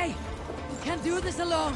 Hey! We can't do this alone!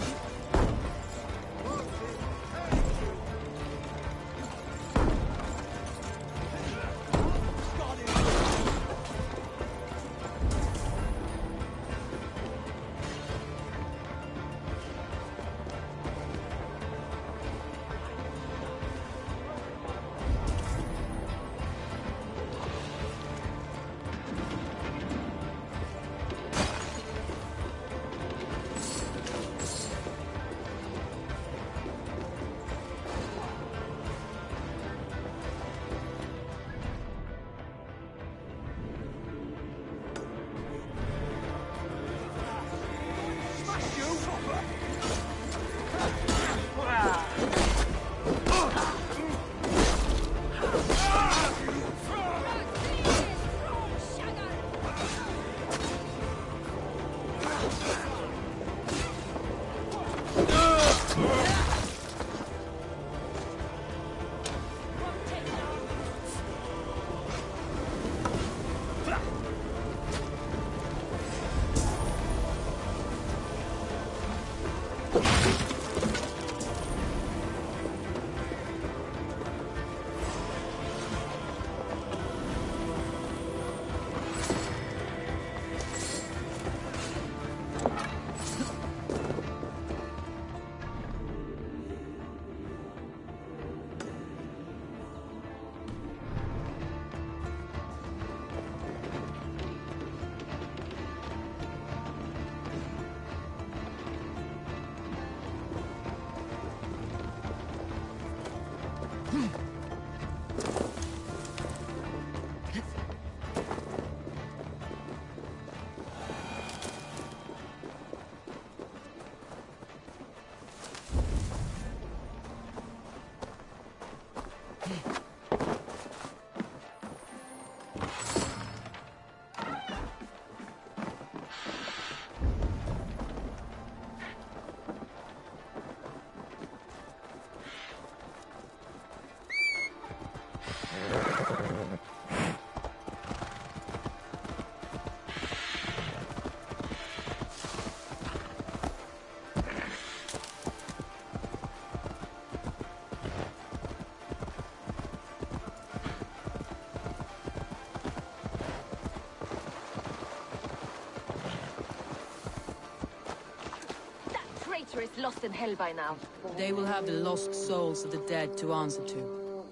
Is lost in hell by now. They will have the lost souls of the dead to answer to.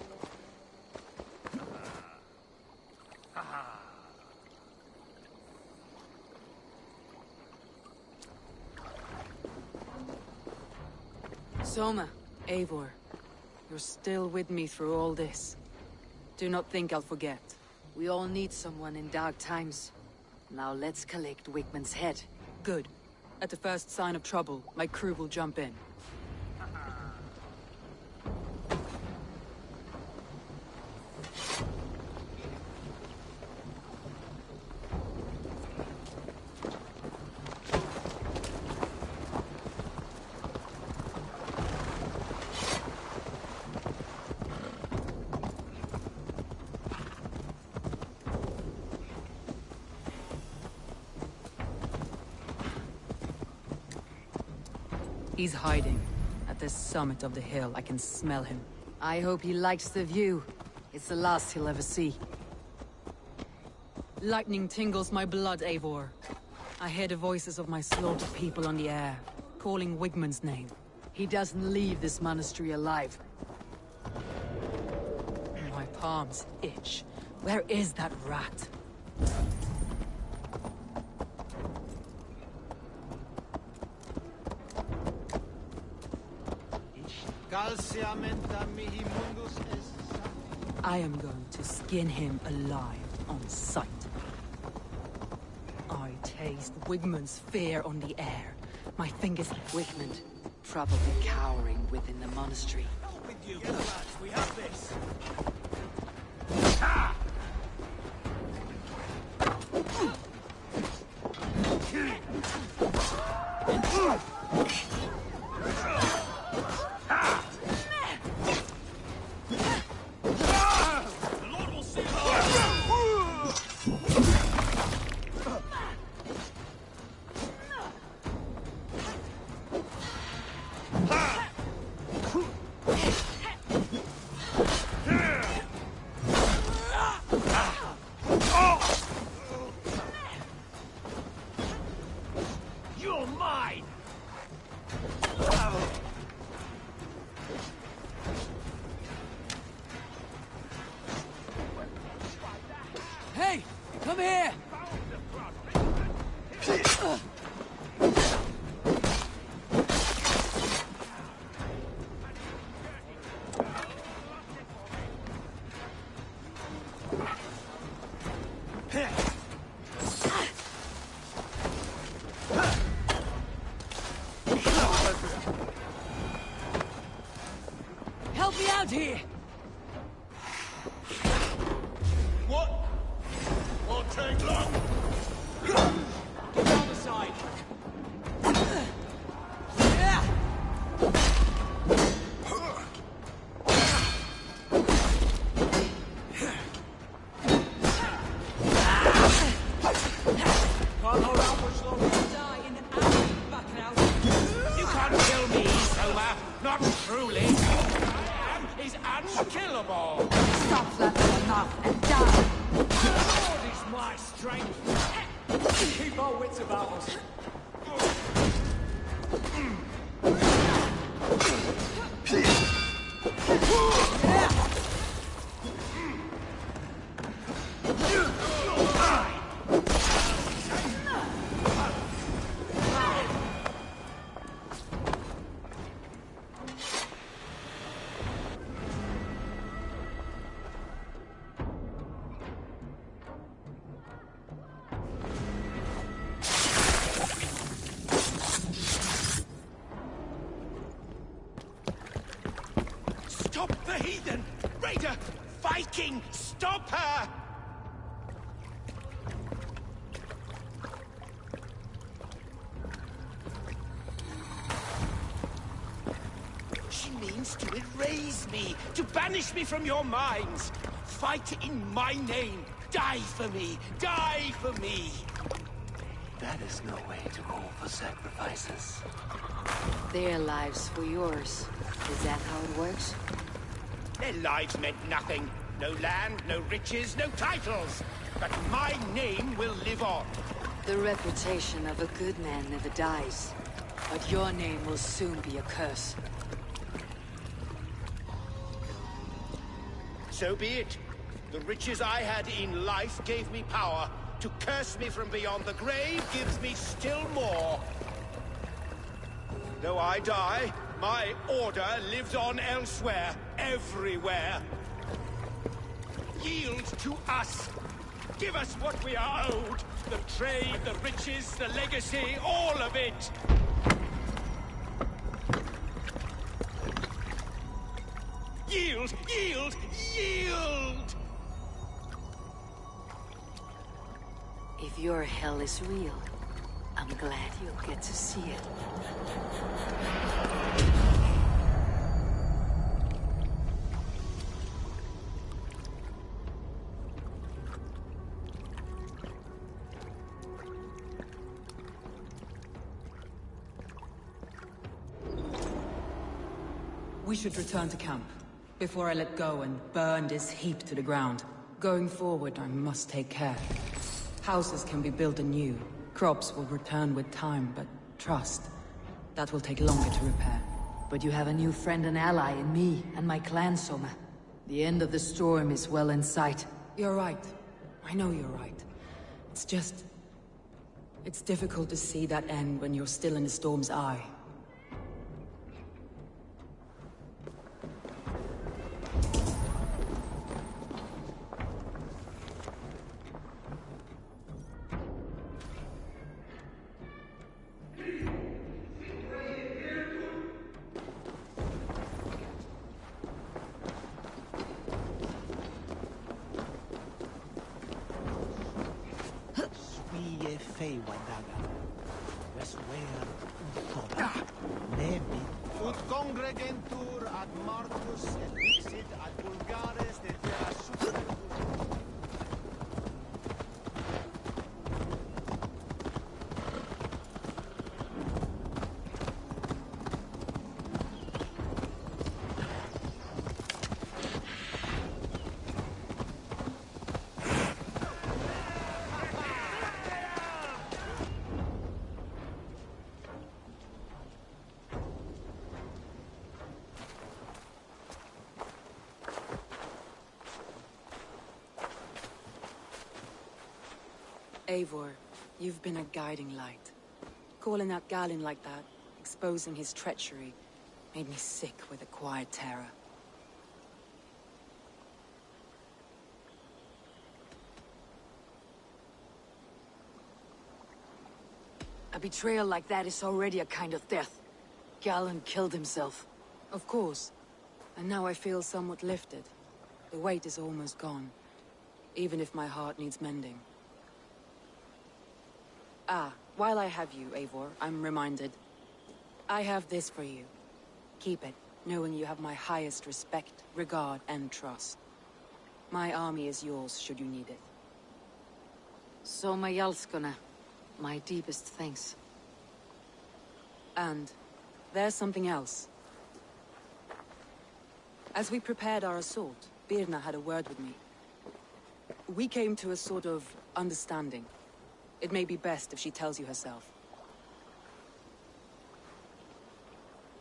Soma, Eivor, you're still with me through all this. Do not think I'll forget. We all need someone in dark times. Now let's collect Wigmund's head. Good. At the first sign of trouble, my crew will jump in. He's hiding. At the summit of the hill, I can smell him. I hope he likes the view. It's the last he'll ever see. Lightning tingles my blood, Eivor. I hear the voices of my slaughtered people on the air, calling Wigmund's name. He doesn't leave this monastery alive. My palms itch. Where is that rat? I am going to skin him alive on sight. I taste Wigmund's fear on the air. My fingers... Wigmund, probably cowering within the monastery. With you, lads, we have this. Help me out here! What? Won't take long. Get down the side. Can't hold out much longer. Die in an hour, back out. You can't kill me, Selma. Not truly. I am is unkillable. Stop flapping your mouth and die! What is my strength? Keep our wits about us. Stop the heathen! Raider! Viking! Stop her! She means to erase me, to banish me from your minds. Fight in my name. Die for me. Die for me. That is no way to call for sacrifices. Their lives for yours. Is that how it works? Their lives meant nothing. No land, no riches, no titles. But my name will live on. The reputation of a good man never dies. But your name will soon be a curse. So be it. The riches I had in life gave me power. To curse me from beyond the grave gives me still more. Though I die, my order lives on elsewhere, everywhere. Yield to us. Give us what we are owed. The trade, the riches, the legacy, all of it. Yield, yield, yield! If your hell is real, I'm glad you'll get to see it. We should return to camp, before I let go and burn this heap to the ground. Going forward, I must take care. Houses can be built anew. Crops will return with time, but trust, that will take longer to repair. But you have a new friend and ally in me and my clan, Soma. The end of the storm is well in sight. You're right. I know you're right. It's just... it's difficult to see that end when you're still in the storm's eye. Ut congregentur ad Marcus et vixit ad vulgares de terra supertus. Eivor, you've been a guiding light. Calling out Galin like that, exposing his treachery, made me sick with a quiet terror. betrayal like that is already a kind of death. Galen killed himself. Of course. And now I feel somewhat lifted. The weight is almost gone. Even if my heart needs mending. Ah, while I have you, Eivor, I'm reminded. I have this for you. Keep it, knowing you have my highest respect, regard, and trust. My army is yours, should you need it. So my Jarlskona, my deepest thanks. And there's something else. As we prepared our assault, Birna had a word with me. We came to a sort of understanding. It may be best if she tells you herself.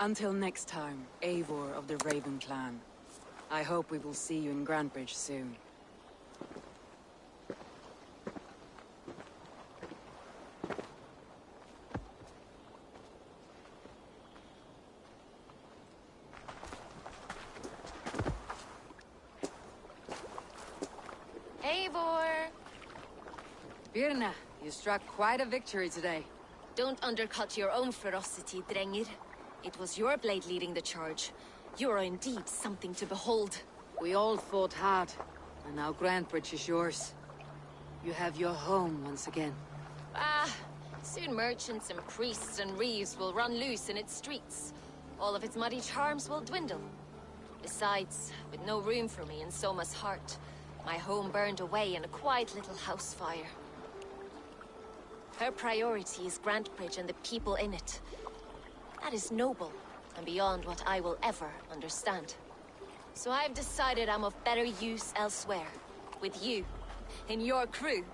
Until next time, Eivor of the Raven Clan. I hope we will see you in Grantebridge soon. Eivor! Birna, you struck quite a victory today. Don't undercut your own ferocity, Drengr. It was your blade leading the charge. You are indeed something to behold. We all fought hard, and now Grantebridge is yours. You have your home once again. Ah, soon merchants and priests and reeves will run loose in its streets. All of its muddy charms will dwindle. Besides, with no room for me in Soma's heart, my home burned away in a quiet little house fire. Her priority is Grantebridge and the people in it. That is noble, and beyond what I will ever understand. So I've decided I'm of better use elsewhere. With you, in your crew.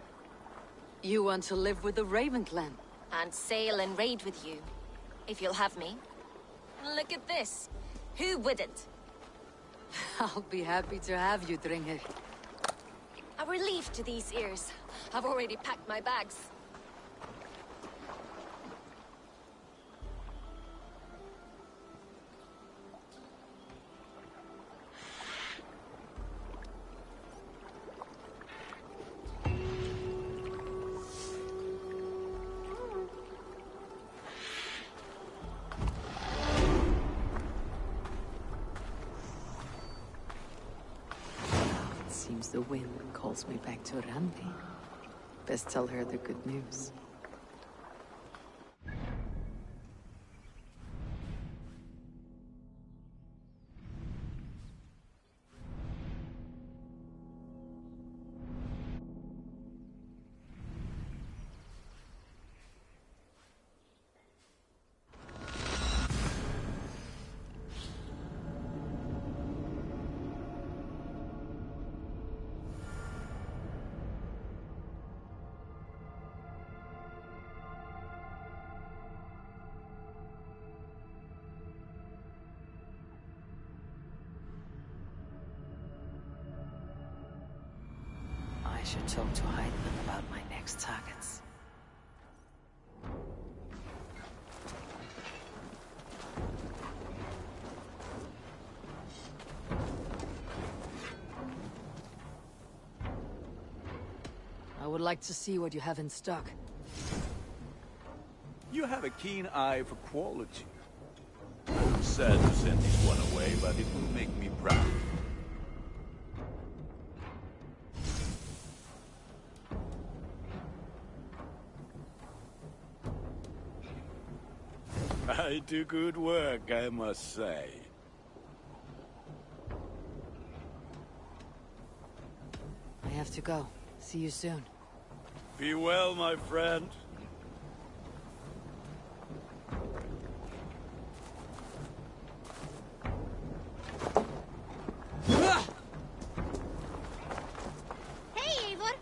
You want to live with the Raven Clan? And sail and raid with you, if you'll have me. Look at this. Who wouldn't? I'll be happy to have you, Drengr. A relief to these ears. I've already packed my bags. Seems the wind calls me back to Randi. Best tell her the good news. I should talk to Heidman about my next targets. I would like to see what you have in stock. You have a keen eye for quality. I'm sad to send this one away, but it will make me proud. I do good work, I must say. I have to go. See you soon. Be well, my friend. Hey, Eivor!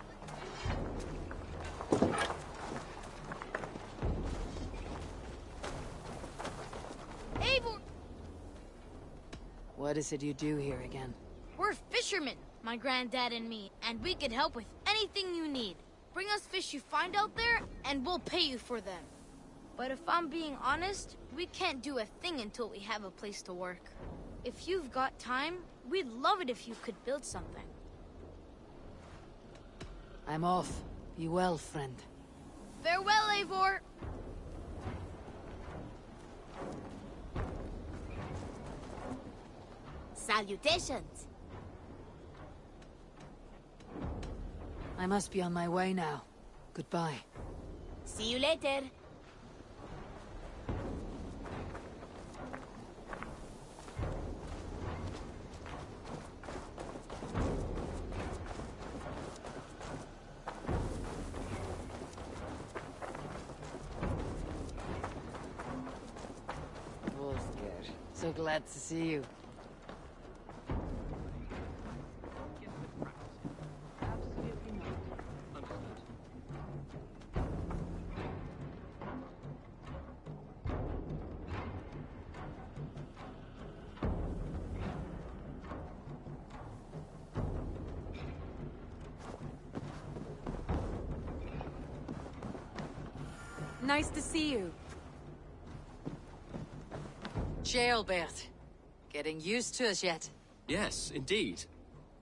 Eivor! What is it you do here again? We're fishermen, my granddad and me, and we can help with anything you need. Bring us fish you find out there, and we'll pay you for them. But if I'm being honest, we can't do a thing until we have a place to work. If you've got time, we'd love it if you could build something. I'm off. Be well, friend. Farewell, Eivor! Salutations. I must be on my way now. Goodbye. See you later. Wolfgear, so glad to see you. Nice to see you. Jailbert. Getting used to us yet? Yes, indeed.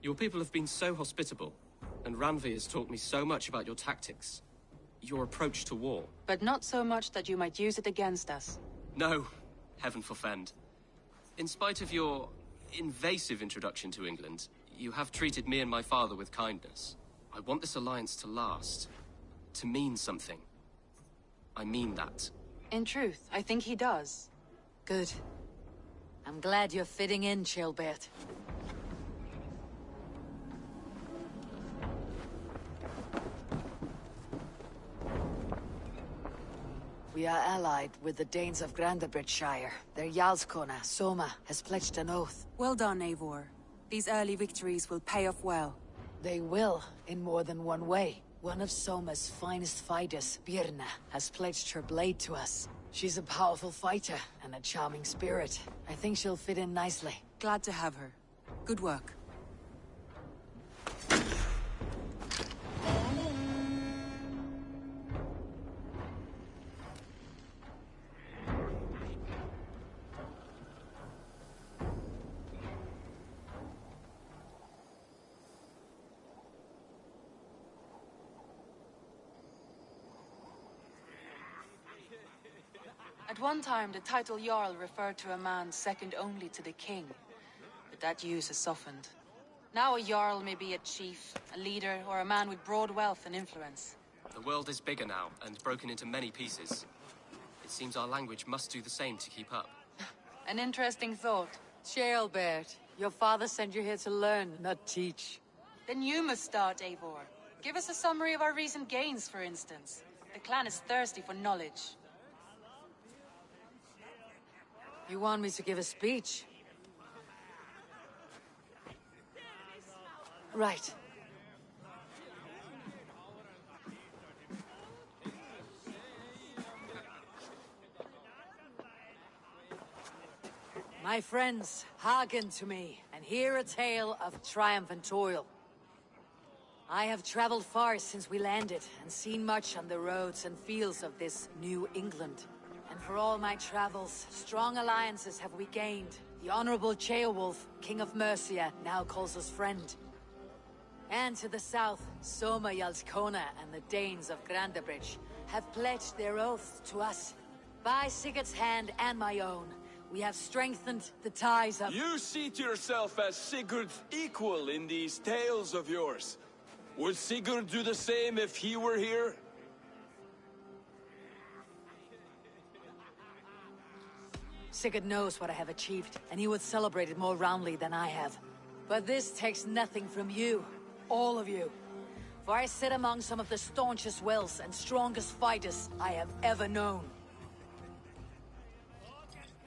Your people have been so hospitable, and Ranvi has taught me so much about your tactics. Your approach to war. But not so much that you might use it against us. No, heaven forfend. In spite of your invasive introduction to England, you have treated me and my father with kindness. I want this alliance to last, to mean something. I mean that. In truth, I think he does. Good. I'm glad you're fitting in, Chilbert. We are allied with the Danes of Grandabridgeshire. Their Jarlskona, Soma, has pledged an oath. Well done, Eivor. These early victories will pay off well. They will, in more than one way. One of Soma's finest fighters, Birna, has pledged her blade to us. She's a powerful fighter and a charming spirit. I think she'll fit in nicely. Glad to have her. Good work. At one time, the title Jarl referred to a man second only to the king. But that use has softened. Now a Jarl may be a chief, a leader, or a man with broad wealth and influence. The world is bigger now, and broken into many pieces. It seems our language must do the same to keep up. An interesting thought. Jailbert, your father sent you here to learn, not teach. Then you must start, Eivor. Give us a summary of our recent gains, for instance. The clan is thirsty for knowledge. You want me to give a speech? Right. My friends, hearken to me, and hear a tale of triumph and toil. I have traveled far since we landed, and seen much on the roads and fields of this New England. And for all my travels, strong alliances have we gained. The Honorable Ceolwulf, King of Mercia, now calls us friend. And to the south, Soma Jarlskona and the Danes of Grandabridge have pledged their oaths to us. By Sigurd's hand and my own, we have strengthened the ties of— You seat yourself as Sigurd's equal in these tales of yours. Would Sigurd do the same if he were here? Sigurd knows what I have achieved, and he would celebrate it more roundly than I have. But this takes nothing from you, all of you. For I sit among some of the staunchest wills and strongest fighters I have ever known.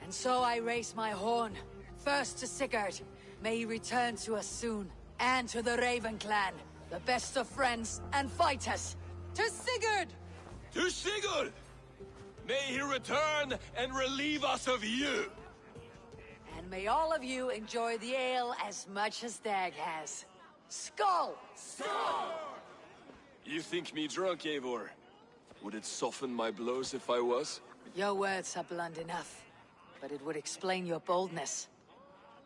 And so I raise my horn, first to Sigurd. May he return to us soon. And to the Raven clan, the best of friends and fighters. To Sigurd! To Sigurd! May he return and relieve us of you! And may all of you enjoy the ale as much as Dag has. Skull! Skull! You think me drunk, Eivor? Would it soften my blows if I was? Your words are blunt enough, but it would explain your boldness.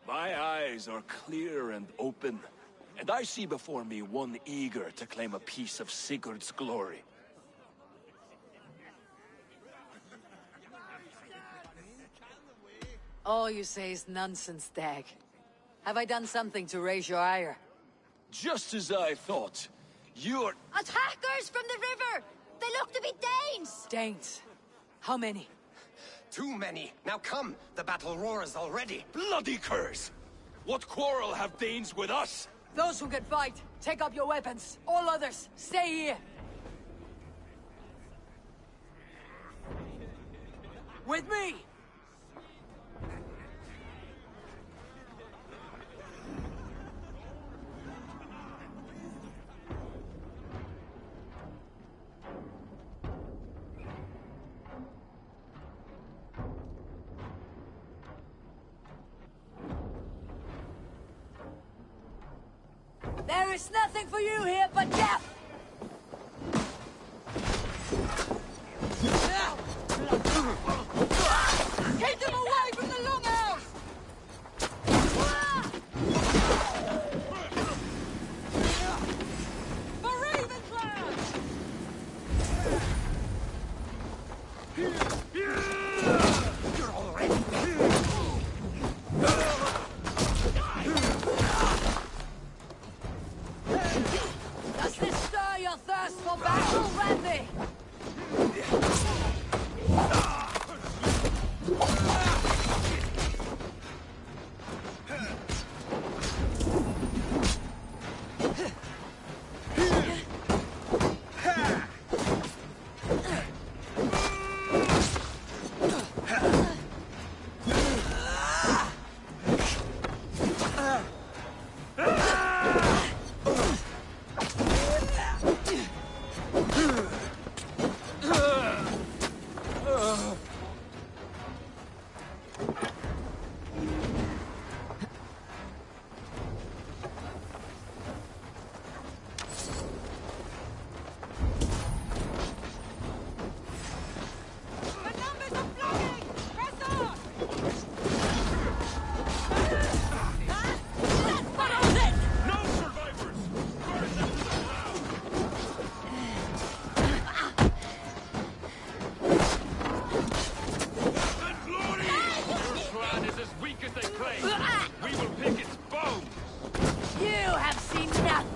My eyes are clear and open, and I see before me one eager to claim a piece of Sigurd's glory. All you say is nonsense, Dag. Have I done something to raise your ire? Just as I thought. You're... Attackers from the river! They look to be Danes! Danes? How many? Too many. Now come, the battle roars already. Bloody curse! What quarrel have Danes with us? Those who can fight, take up your weapons. All others, stay here. With me! There is nothing for you here but death! Keep them away from the longhouse! For Ravenclaw! You're already... Does this stir your thirst for battle, Randy?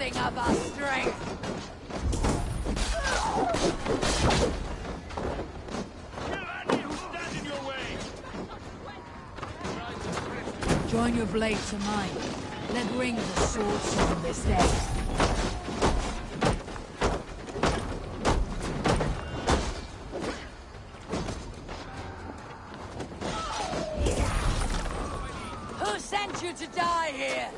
Of our strength. Join your blade to mine. Let ring the sword song this day. Who sent you to die here?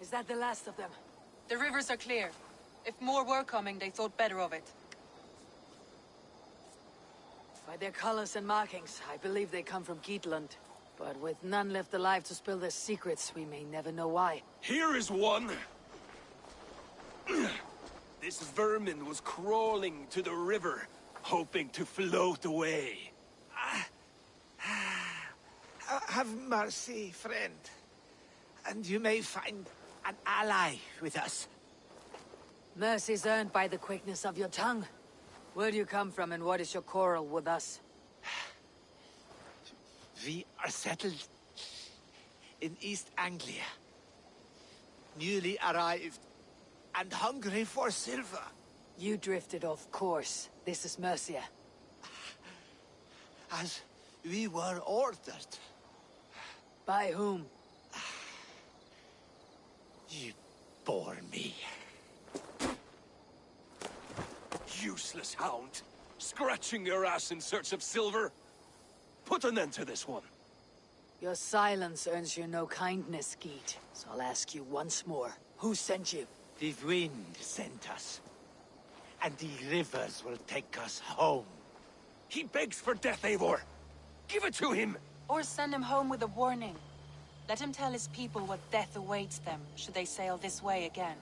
Is that the last of them? The rivers are clear. If more were coming, they thought better of it. By their colors and markings, I believe they come from Geatland. But with none left alive to spill their secrets, we may never know why. Here is one! This vermin was crawling to the river, hoping to float away. Have mercy, friend. And you may find an ally with us. Mercy's earned by the quickness of your tongue. Where do you come from and what is your quarrel with us? We are settled in East Anglia. Newly arrived and hungry for silver. You drifted off course. This is Mercia. as we were ordered. By whom? You bore me. Useless hound! Scratching your ass in search of silver? Put an end to this one. Your silence earns you no kindness, Geet. So I'll ask you once more. Who sent you? The wind sent us. And the rivers will take us home. He begs for death, Eivor. Give it to him! Or send him home with a warning. Let him tell his people what death awaits them, should they sail this way again.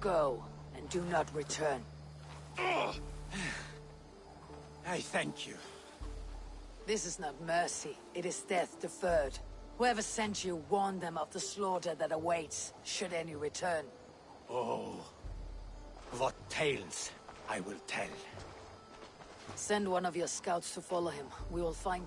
Go, and do not return. I thank you. This is not mercy, it is death deferred. Whoever sent you warned them of the slaughter that awaits, should any return. Oh, what tales I will tell. Send one of your scouts to follow him. We will find...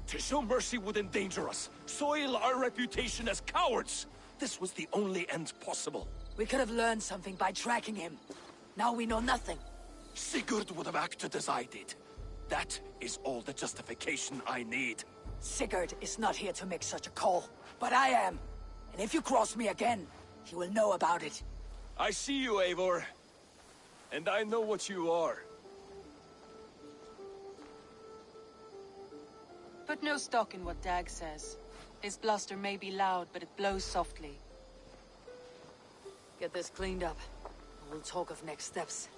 To show mercy would endanger us, soil our reputation as cowards. This was the only end possible. We could have learned something by tracking him. Now we know nothing. Sigurd would have acted as I did. That is all the justification I need. Sigurd is not here to make such a call, but I am. And if you cross me again, he will know about it. I see you, Eivor. And I know what you are. Put no stock in what Dag says. His bluster may be loud, but it blows softly. Get this cleaned up. and We'll talk of next steps.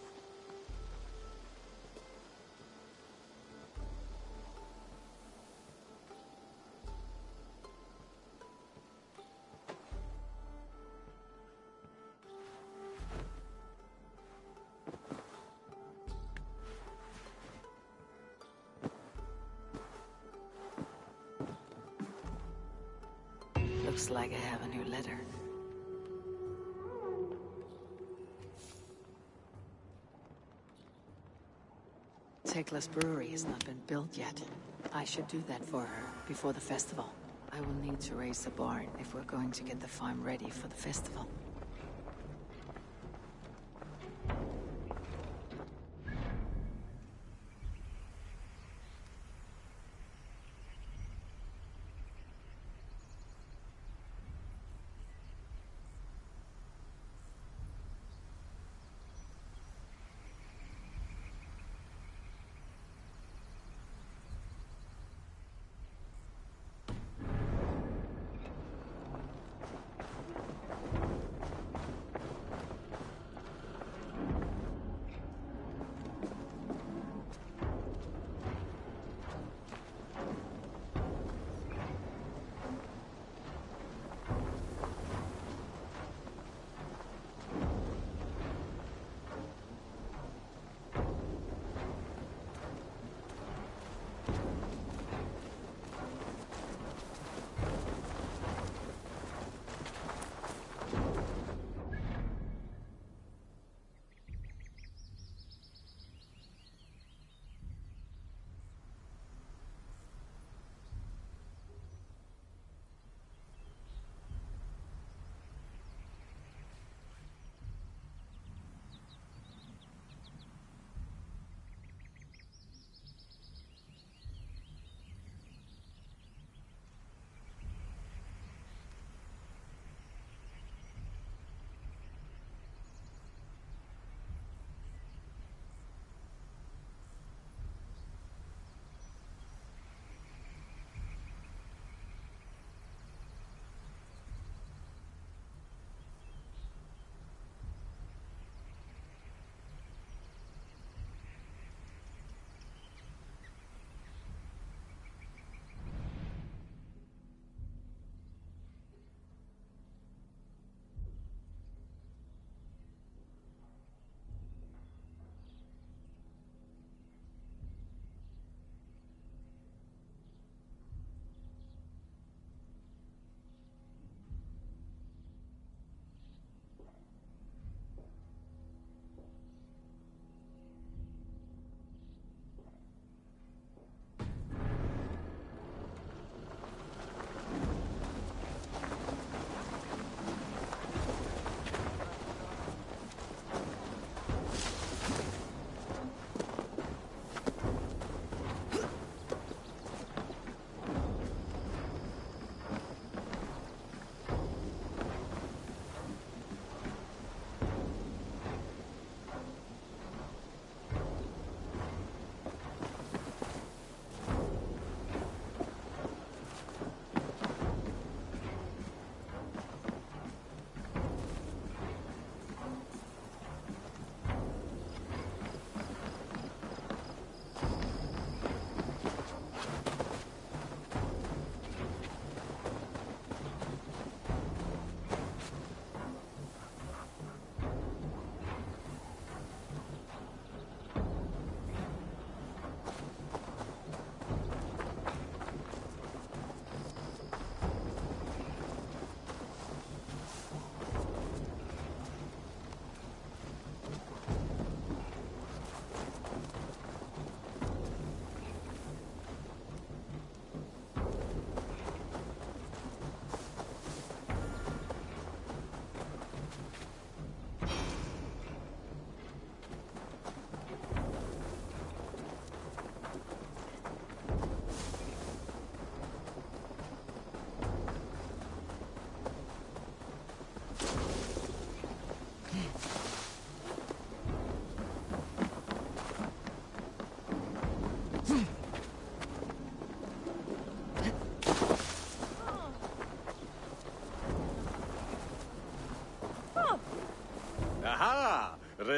Looks like I have a new letter. Tekla's brewery has not been built yet. I should do that for her, before the festival. I will need to raise the barn if we're going to get the farm ready for the festival.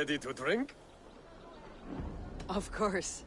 Ready to drink? Of course.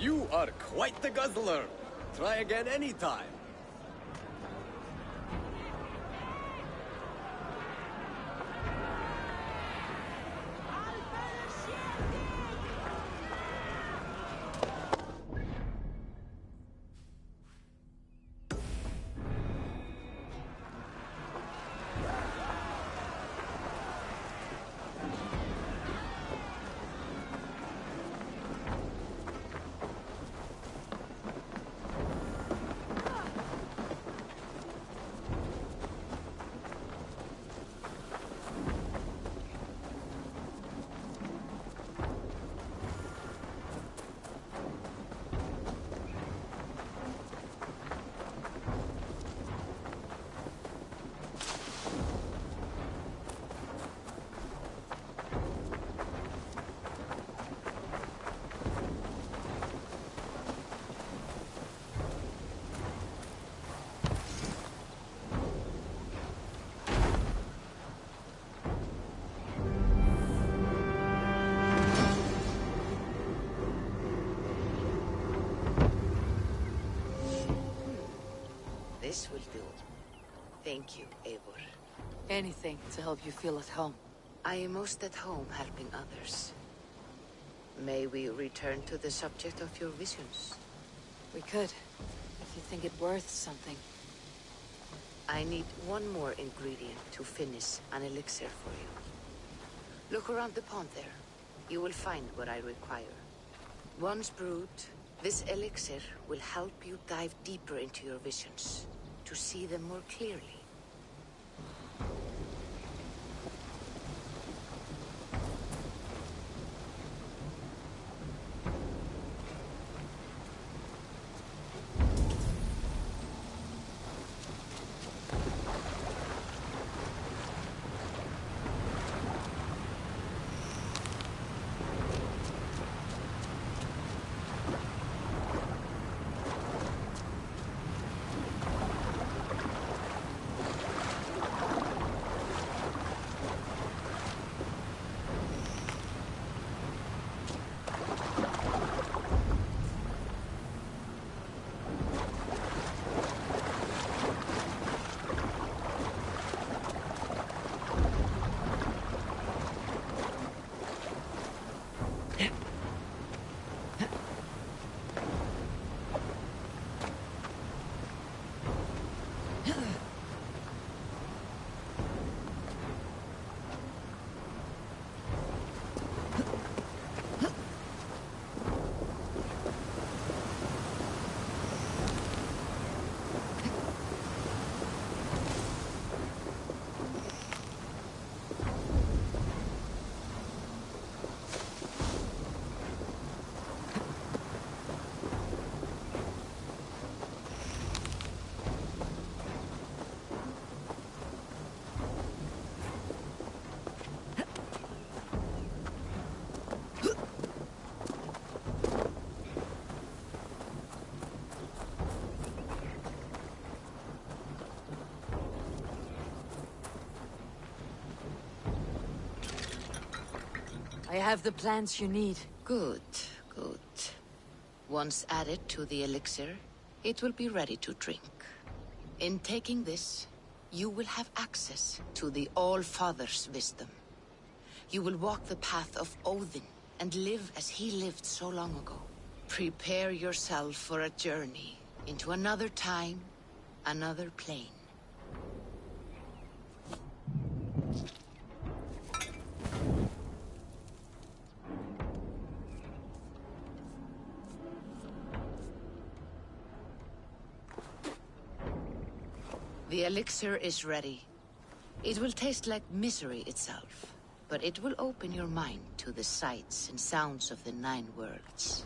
You are quite the guzzler. Try again anytime. This will do. Thank you, Eivor. Anything to help you feel at home. I am most at home helping others. May we return to the subject of your visions? We could, if you think it worth something. I need one more ingredient to finish an elixir for you. Look around the pond there. You will find what I require. Once brewed, this elixir will help you dive deeper into your visions, to see them more clearly. I have the plants you need. Good, good. Once added to the elixir, it will be ready to drink. In taking this, you will have access to the All-Father's wisdom. You will walk the path of Odin and live as he lived so long ago. Prepare yourself for a journey into another time, another plane. The elixir is ready. It will taste like misery itself, but it will open your mind to the sights and sounds of the 9 worlds.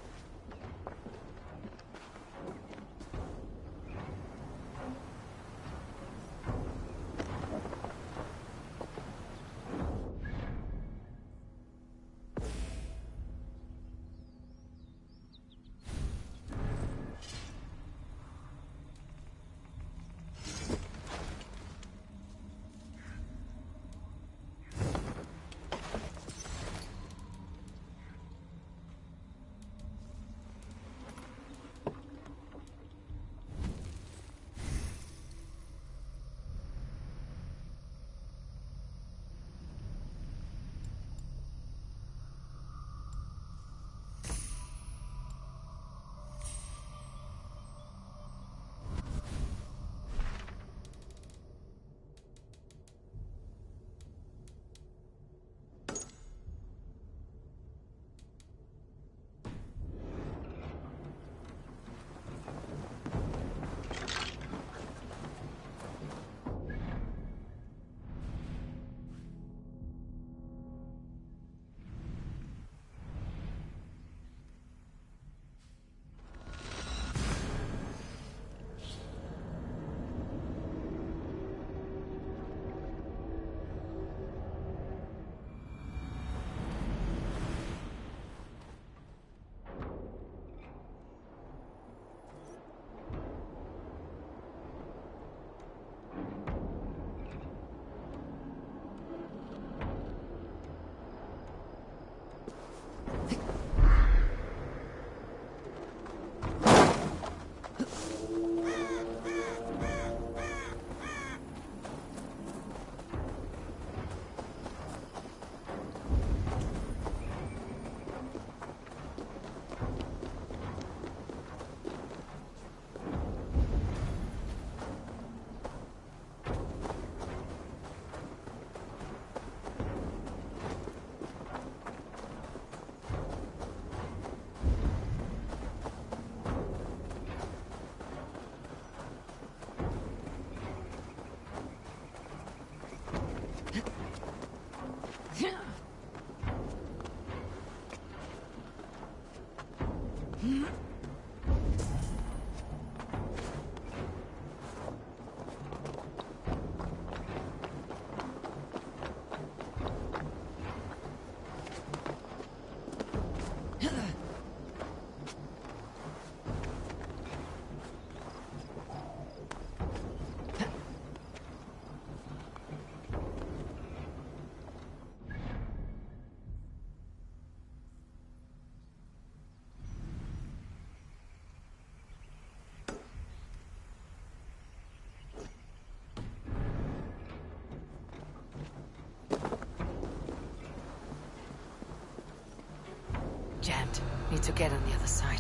Jammed. Need to get on the other side.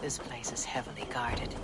This place is heavily guarded.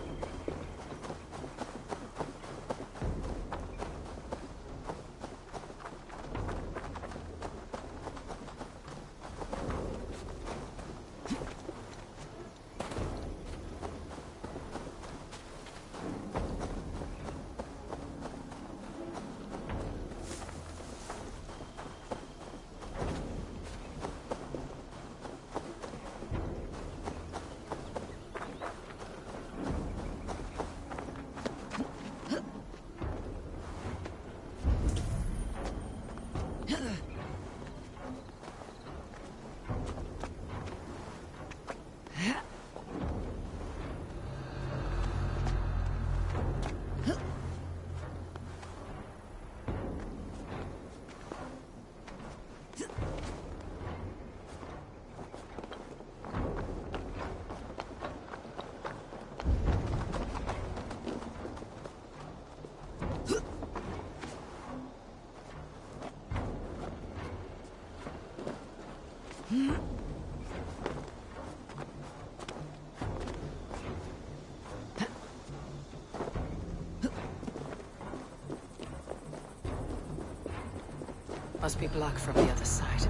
Must be blocked from the other side.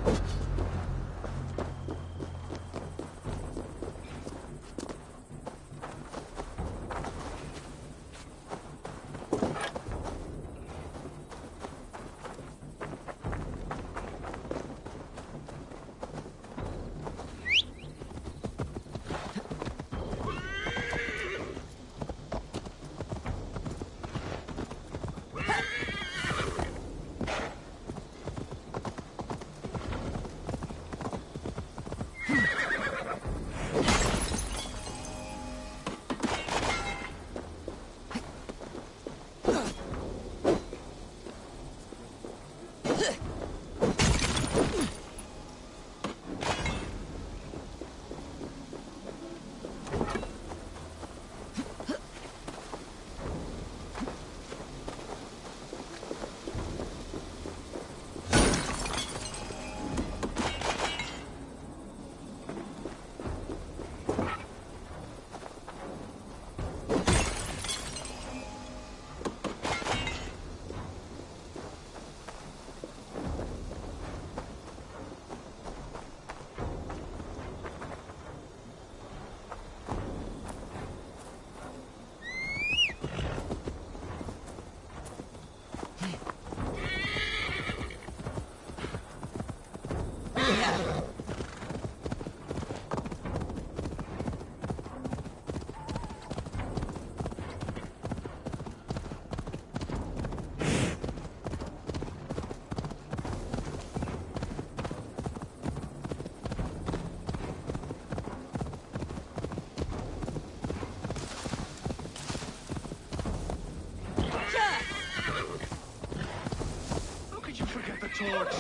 Torch.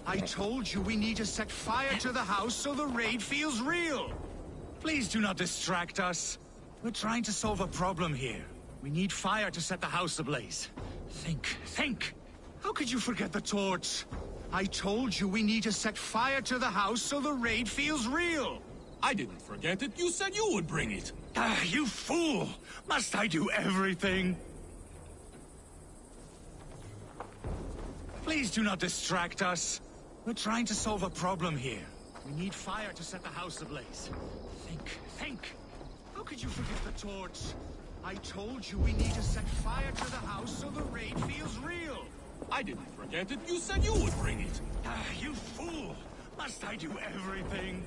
I told you we need to set fire to the house so the raid feels real. Please do not distract us. We're trying to solve a problem here. We need fire to set the house ablaze. Think. How could you forget the torch? I told you we need to set fire to the house so the raid feels real. I didn't forget it. You said you would bring it. You fool! Must I do everything? Please do not distract us. We're trying to solve a problem here. We need fire to set the house ablaze. Think. How could you forget the torch? I told you we need to set fire to the house so the raid feels real. I didn't forget it. You said you would bring it. You fool! Must I do everything?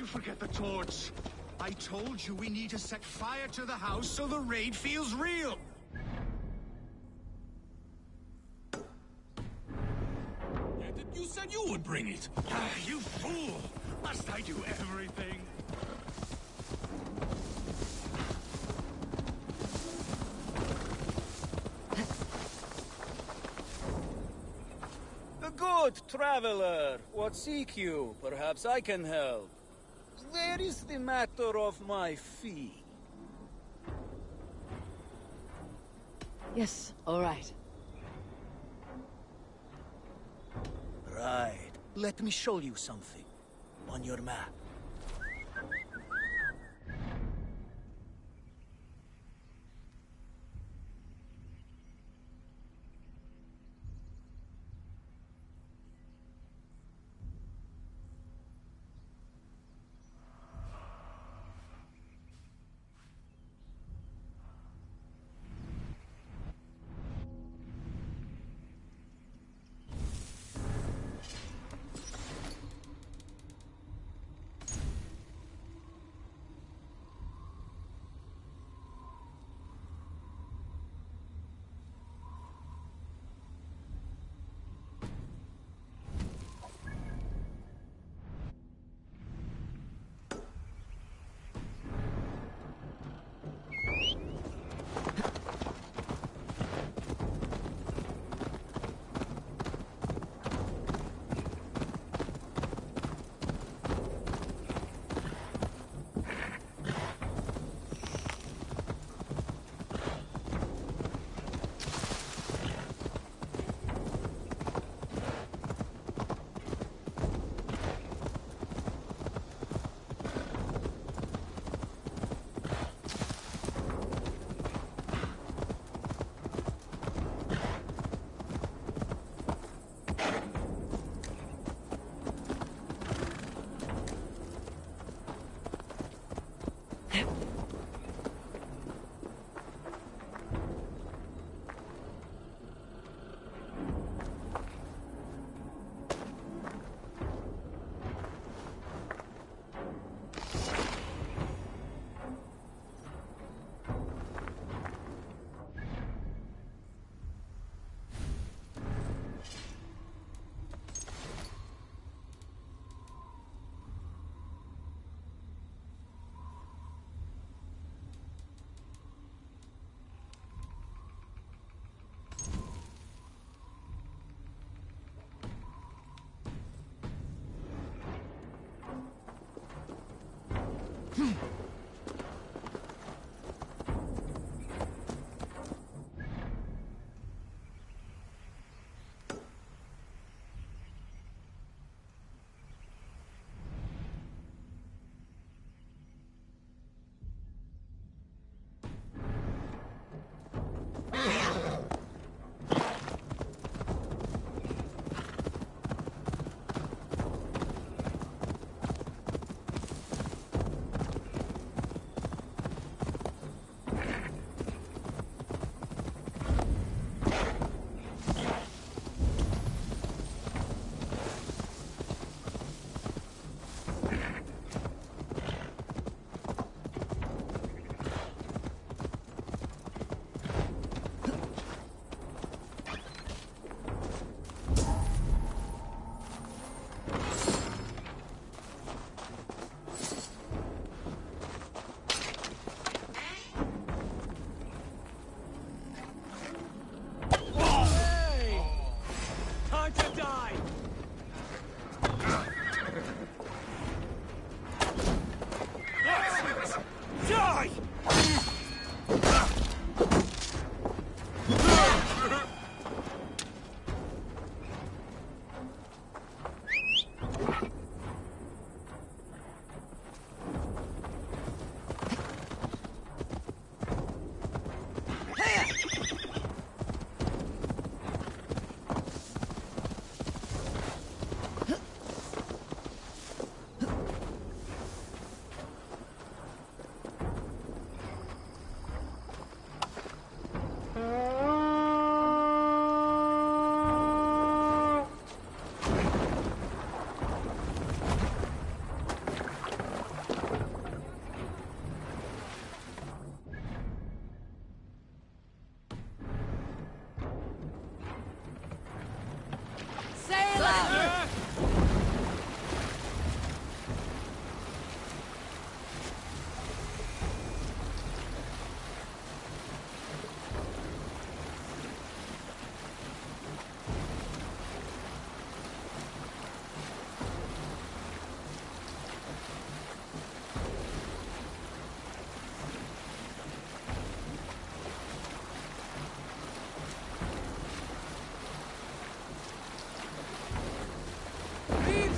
Forget the torch. I told you we need to set fire to the house so the raid feels real. You said you would bring it. You fool! Must I do everything? A good traveler. What seek you? Perhaps I can help. There is the matter of my fee. Yes, all right. Right. Let me show you something. On your map.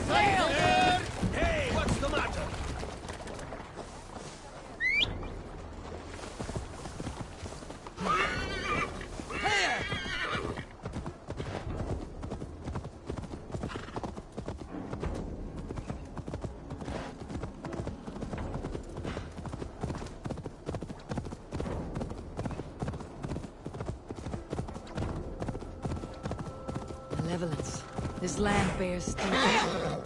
Hey, what's the matter? Malevolence. This land bears steel.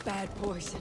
Bad poison.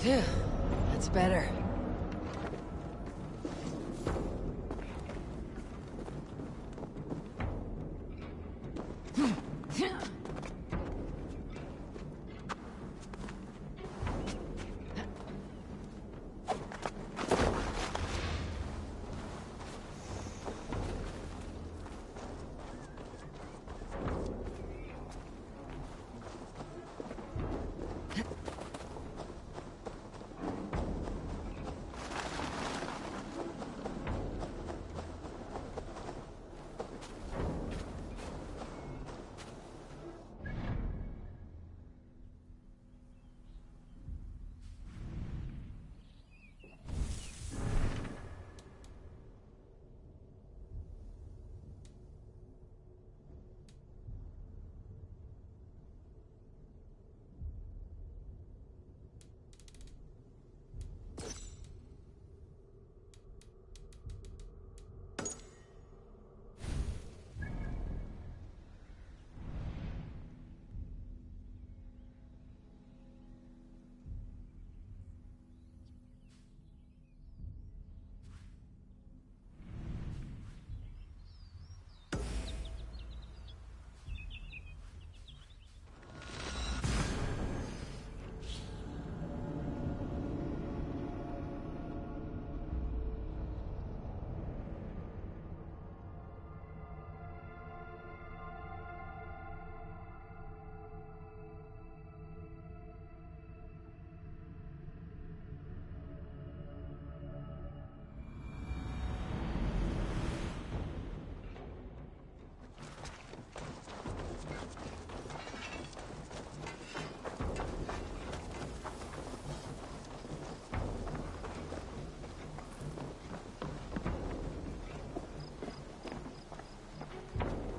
Phew, that's better.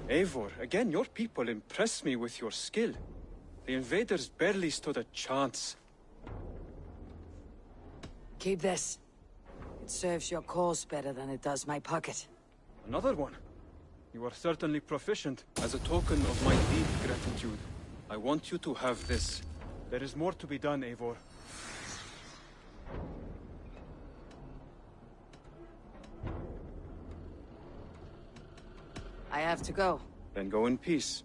Eivor, again, your people impress me with your skill. The invaders barely stood a chance. Keep this. It serves your cause better than it does my pocket. Another one? You are certainly proficient. As a token of my deep gratitude, I want you to have this. There is more to be done, Eivor. I have to go. Then go in peace.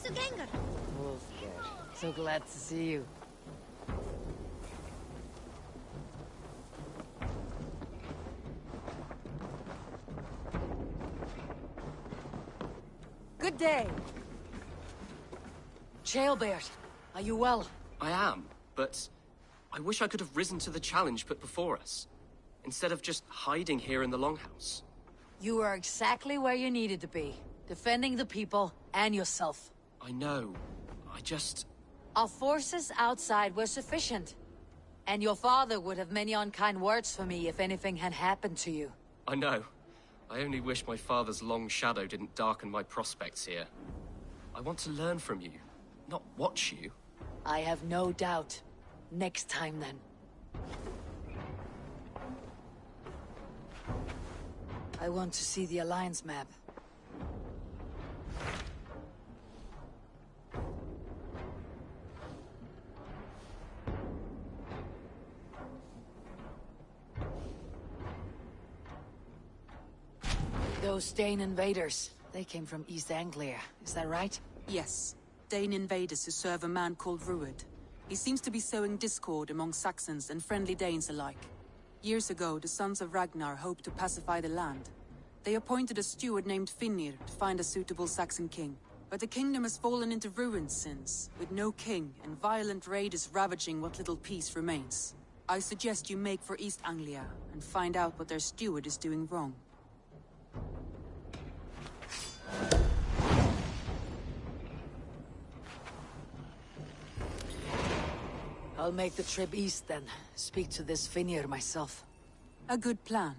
Vikingr! Wolfgar, so glad to see you. Good day. Chaelbert, are you well? I am, but I wish I could have risen to the challenge put before us, instead of just hiding here in the Longhouse. You are exactly where you needed to be, defending the people and yourself. I know. I just... Our forces outside were sufficient. And your father would have many unkind words for me if anything had happened to you. I know. I only wish my father's long shadow didn't darken my prospects here. I want to learn from you, not watch you. I have no doubt. Next time, then. I want to see the Alliance map. Those Dane invaders. They came from East Anglia, is that right? Yes. Dane invaders who serve a man called Ruud. He seems to be sowing discord among Saxons and friendly Danes alike. Years ago, the sons of Ragnar hoped to pacify the land. They appointed a steward named Vikingr to find a suitable Saxon king. But the kingdom has fallen into ruins since, with no king and violent raiders ravaging what little peace remains. I suggest you make for East Anglia and find out what their steward is doing wrong. I'll make the trip east then. Speak to this Vikingr myself. A good plan.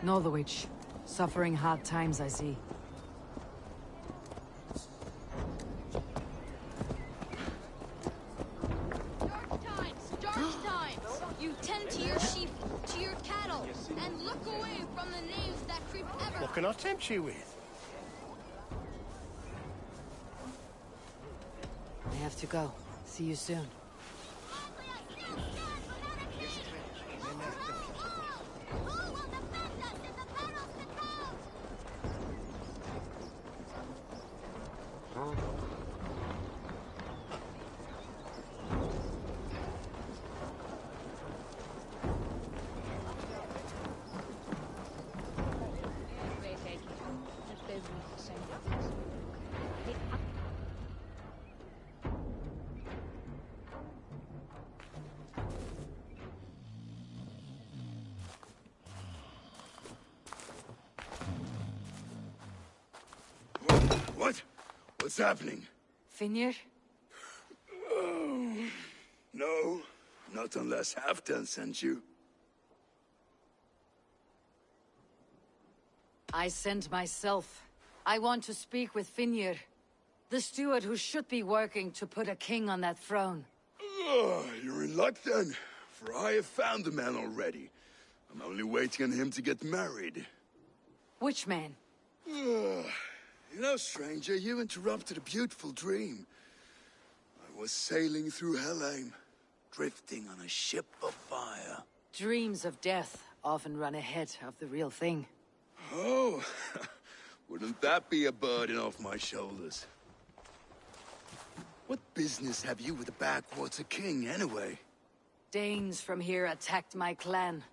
Northwich. Suffering hard times, I see. Dark times! You tend to your sheep, to your cattle, and look away from the names that creep ever. What can I tempt you with? I have to go. See you soon. What? What's happening? Vikingr? Oh, no, not unless Halfdan sent you. I sent myself. I want to speak with Vikingr, the steward who should be working to put a king on that throne. You're in luck then, for I have found the man already. I'm only waiting on him to get married. Which man? You know, stranger, you interrupted a beautiful dream. I was sailing through Helheim, drifting on a ship of fire. Dreams of death often run ahead of the real thing. Oh, wouldn't that be a burden off my shoulders? What business have you with the Backwater King, anyway? Danes from here attacked my clan.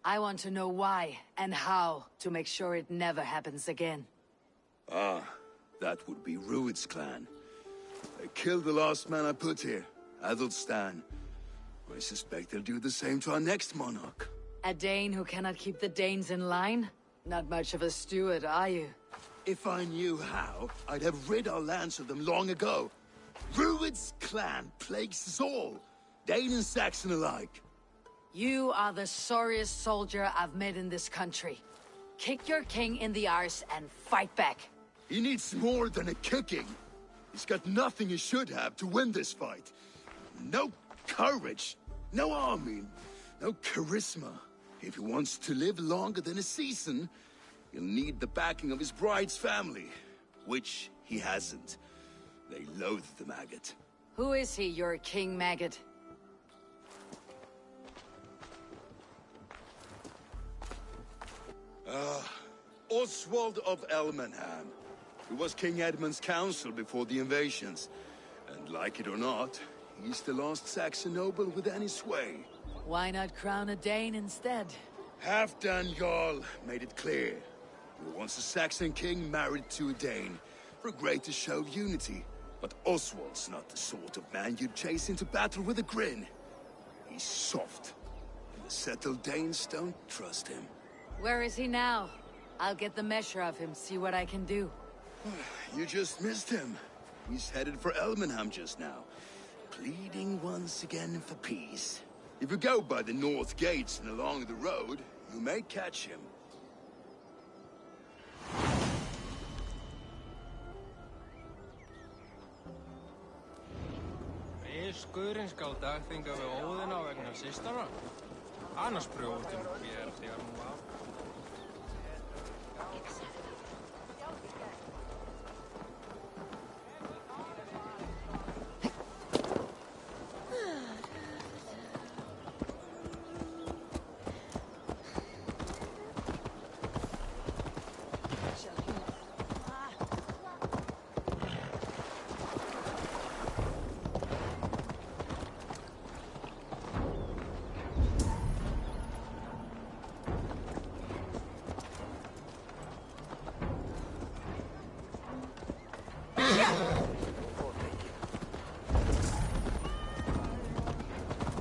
I want to know why and how to make sure it never happens again. Ah, that would be Rued's clan. They killed the last man I put here, Athelstan. I suspect they'll do the same to our next monarch. A Dane who cannot keep the Danes in line? Not much of a steward, are you? If I knew how, I'd have rid our lands of them long ago. Rued's clan plagues us all, Dane and Saxon alike. You are the sorriest soldier I've met in this country. Kick your king in the arse and fight back. He needs more than a kicking. He's got nothing he should have to win this fight. No courage, no army, no charisma. If he wants to live longer than a season, he'll need the backing of his bride's family, which he hasn't. They loathe the maggot. Who is he, your king maggot? Oswald of Elmenham. He was King Edmund's counsel before the invasions. And like it or not, he's the last Saxon noble with any sway. Why not crown a Dane instead? Halfdan Jarl made it clear. He wants a Saxon king married to a Dane, for a greater show of unity. But Oswald's not the sort of man you'd chase into battle with a grin. He's soft, and the settled Danes don't trust him. Where is he now? I'll get the measure of him, see what I can do. You just missed him. He's headed for Elmenham just now, pleading once again for peace. If you go by the north gates and along the road, you may catch him. Skurinn skal dagþinga við Óðina vegna systara. Annars brjótum við þegar nú á.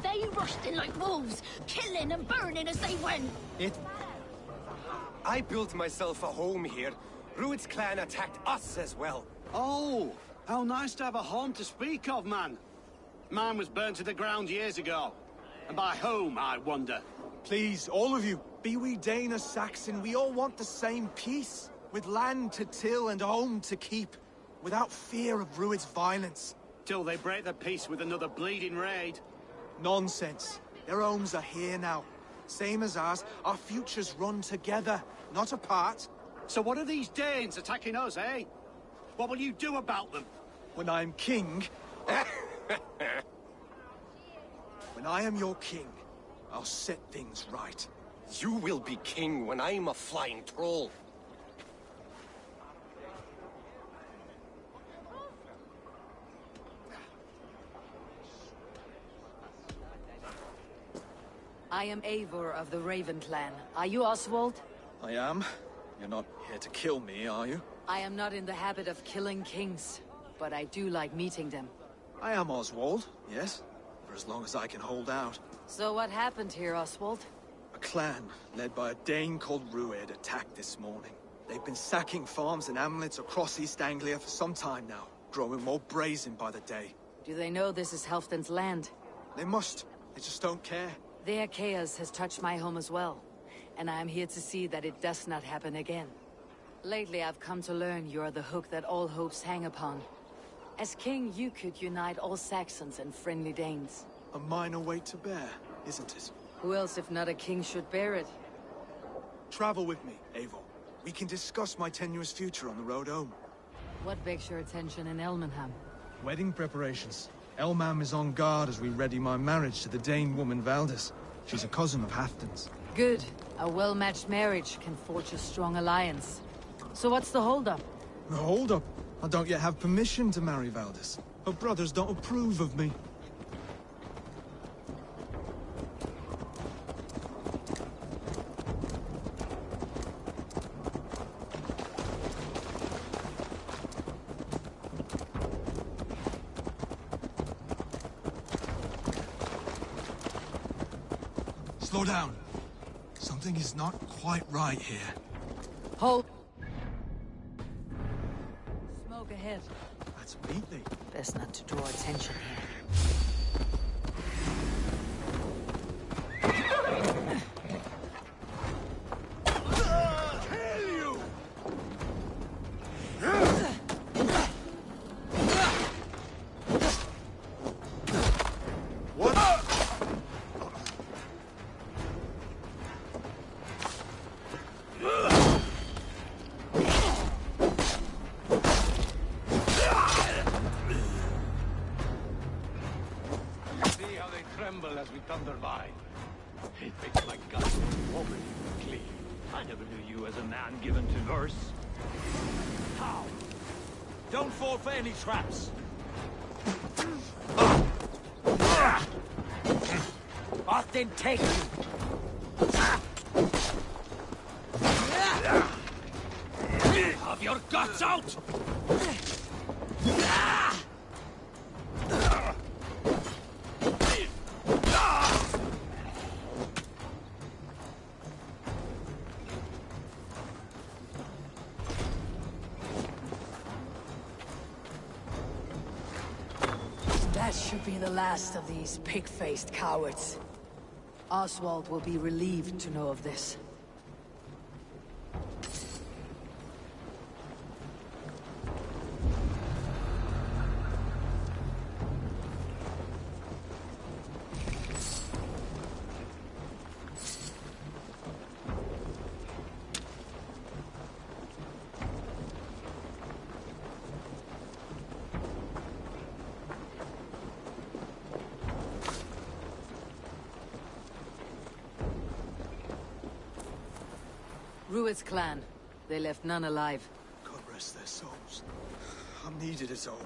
They rushed in like wolves, killing and burning as they went. I built myself a home here. Rued's clan attacked us as well. Oh, how nice to have a home to speak of, man. Mine was burnt to the ground years ago. And by whom, I wonder? Please, all of you, be we Dane or Saxon, we all want the same peace. With land to till and home to keep. Without fear of Rued's violence. Till they break the peace with another bleeding raid. Nonsense. Their homes are here now. Same as ours, our futures run together, not apart. So what are these Danes attacking us, eh? What will you do about them? When I am king... When I am your king, I'll set things right. You will be king when I'm a flying troll. I am Eivor of the Raven clan. Are you Oswald? I am. You're not here to kill me, are you? I am not in the habit of killing kings, but I do like meeting them. I am Oswald, yes. For as long as I can hold out. So what happened here, Oswald? A clan, led by a Dane called Rued, attacked this morning. They've been sacking farms and hamlets across East Anglia for some time now, growing more brazen by the day. Do they know this is Halfdan's land? They must. They just don't care. Their chaos has touched my home as well, and I am here to see that it does not happen again. Lately, I've come to learn you are the hook that all hopes hang upon. As king, you could unite all Saxons and friendly Danes. A minor weight to bear, isn't it? Who else, if not a king, should bear it? Travel with me, Eivor. We can discuss my tenuous future on the road home. What begs your attention in Elmenham? Wedding preparations. Elmam is on guard as we ready my marriage to the Dane woman Valdis. She's a cousin of Halfdan's. Good. A well-matched marriage can forge a strong alliance. So what's the holdup? The holdup? I don't yet have permission to marry Valdis. Her brothers don't approve of me. Slow down. Something is not quite right here. Hold. Smoke ahead. That's Wheatley. Best not to draw attention here. As we thunder by. It makes my gut woman clean. I never knew you as a man given to verse. How? Don't fall for any traps. Often take you. Have your guts out! That should be the last of these pig-faced cowards. Oswald will be relieved to know of this. Rued's clan. They left none alive. God rest their souls. I'm needed at home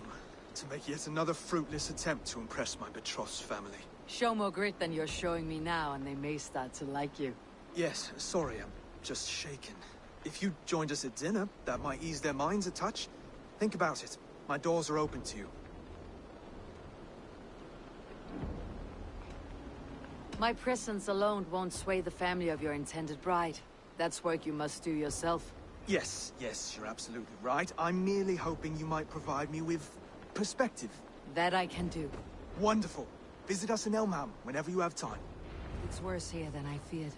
to make yet another fruitless attempt to impress my betrothed family. Show more grit than you're showing me now, and they may start to like you. Yes, sorry, I'm just shaken. If you joined us at dinner, that might ease their minds a touch. Think about it. My doors are open to you. My presence alone won't sway the family of your intended bride. That's work you must do yourself. Yes, you're absolutely right. I'm merely hoping you might provide me with perspective. That I can do. Wonderful. Visit us in Elmham whenever you have time. It's worse here than I feared.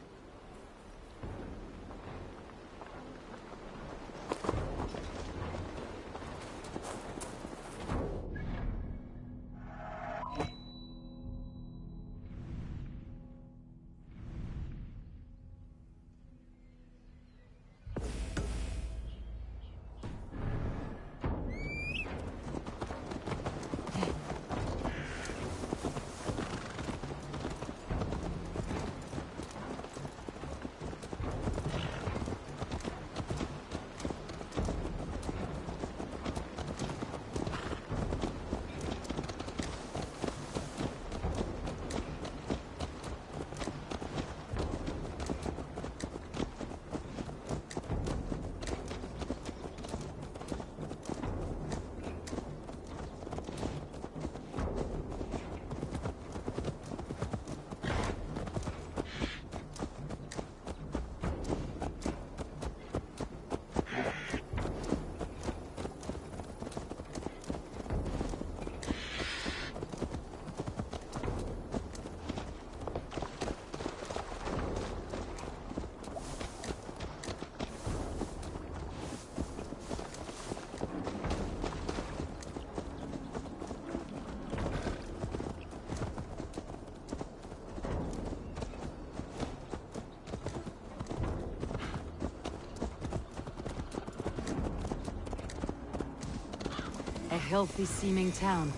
A healthy-seeming town.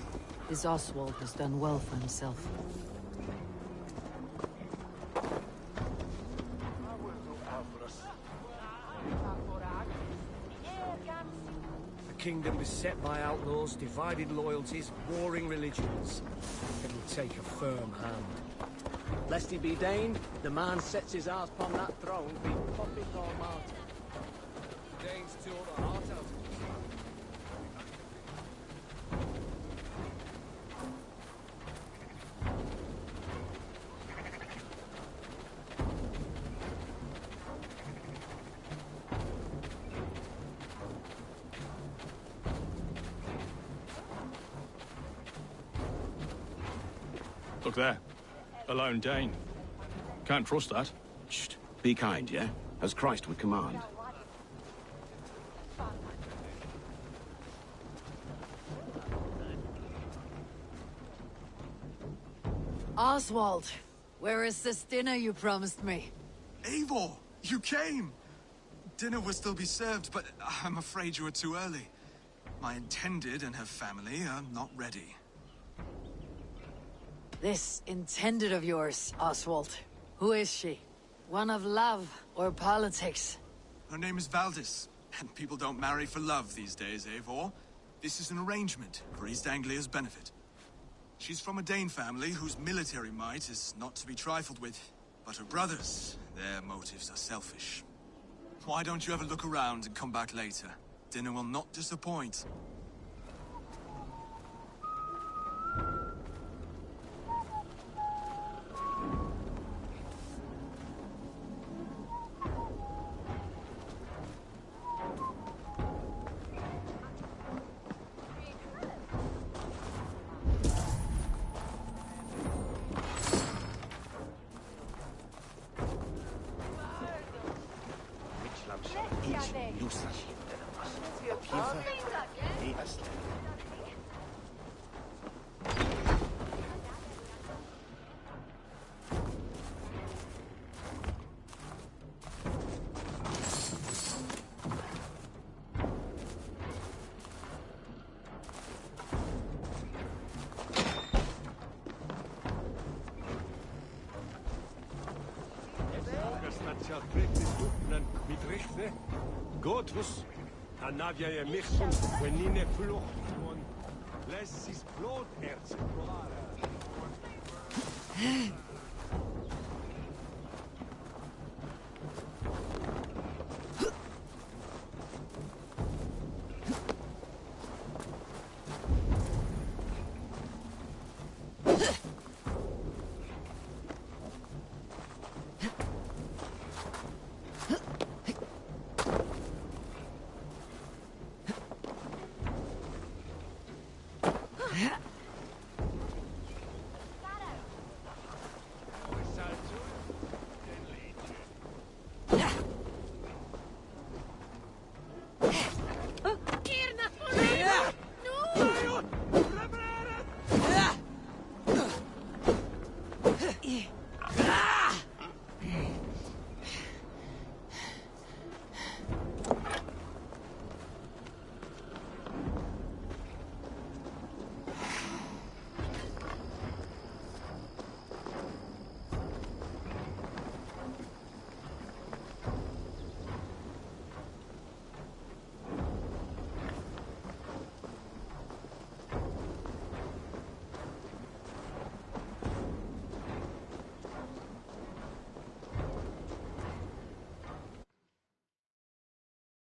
This Oswald has done well for himself. kingdom beset by outlaws, divided loyalties, warring religions. It will take a firm hand. Lest he be Dane, the man sets his eyes upon that throne, be puppet or martyr. Danes tore the heart out of him. Look there. A lone Dane. Can't trust that. Shh. Be kind, yeah? As Christ would command. Oswald, where is this dinner you promised me? Eivor, you came! Dinner will still be served, but I'm afraid you are too early. My intended and her family are not ready. This intended of yours, Oswald. Who is she? One of love or politics? Her name is Valdis, and people don't marry for love these days, Eivor. This is an arrangement for East Anglia's benefit. She's from a Dane family whose military might is not to be trifled with. But her brothers, their motives are selfish. Why don't you have a look around and come back later? Dinner will not disappoint. Gotrus, Anavia e Michson, Wenine Flucht, Les is blood erzen.